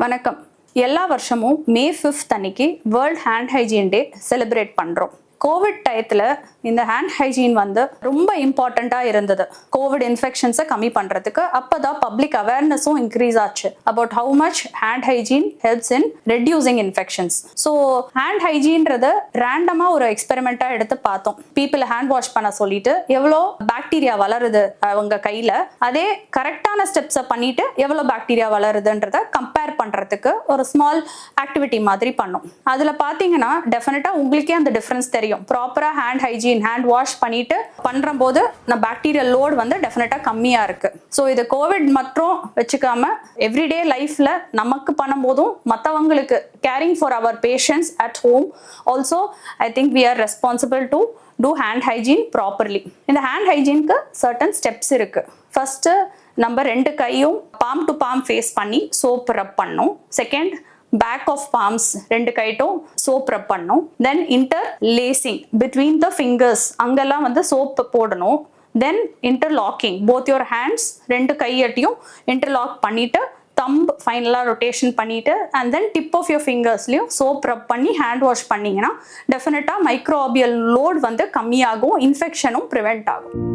வணக்கம். எல்லா வருஷமும் மே 5th அன்னைக்கு world hand hygiene day celebrate பண்றோம். கோவிட் டயத்துல இந்த ஹேண்ட் ஹைஜீன் வந்து ரொம்ப இம்பார்ட்டண்டா இருந்தது. கோவிட் இன்ஃபெக்ஷன்ஸை கம்மி பண்றதுக்கு அப்பதான் பப்ளிக் அவேர்னஸும் இன்க்ரீஸ் ஆச்சு about how much hand hygiene helps in reducing infections. So hand ஹைஜீன்றது ரேண்டமா ஒரு எக்ஸ்பெரிமெண்டா எடுத்து பார்த்தோம். பீப்புள் ஹேண்ட் வாஷ் பண்ண சொல்லிட்டு எவ்வளோ பாக்டீரியா வளருது அவங்க கையில, அதே கரெக்டான ஸ்டெப்ஸை பண்ணிட்டு எவ்வளோ பாக்டீரியா வளருதுன்றத கம்பேர் பண்றதுக்கு ஒரு ஸ்மால் ஆக்டிவிட்டி மாதிரி பண்ணோம். அதுல பாத்தீங்கன்னா டெஃபினட்டா உங்களுக்கே அந்த டிஃபரன்ஸ் தெரியும். ப்ராப்பரா ஹேண்ட் ஹைஜீன் ஹேண்ட் வாஷ் பண்ணிட்டு பண்றபோது நம்ம பாக்டீரியல் லோட் வந்து டெஃபினட்டா கம்மியா இருக்கு. ஸோ இது கோவிட் மட்டும் வச்சுக்காம எவ்ரிடே லைஃப்ல நமக்கு பண்ணும்போதும் மற்றவங்களுக்கு caring for our patients at home also I think we are responsible to do hand hygiene properly. இந்த hand hygiene க்கு certain steps இருக்கு. ஃபர்ஸ்ட் நம்ம ரெண்டு கையும் palm to palm face பண்ணி soap rub பண்ணணும். செகண்ட் back of palms ரெண்டு கைட்டும் soap rub பண்ணணும். then interlacing between the fingers அங்கெல்லாம் வந்து soap போடணும். then interlocking both your hands ரெண்டு கையட்டையும் interlock பண்ணிட்டு thumb ஃபைனலாக ரொட்டேஷன் பண்ணிட்டு and then tip of your ஃபிங்கர்ஸ்லையும் சோப் ரப் பண்ணி ஹேண்ட் வாஷ் பண்ணிங்கன்னா டெஃபினட்டாக மைக்ரோபியல் லோட் வந்து கம்மியாகும், இன்ஃபெக்ஷனும் ப்ரிவெண்ட் ஆகும்.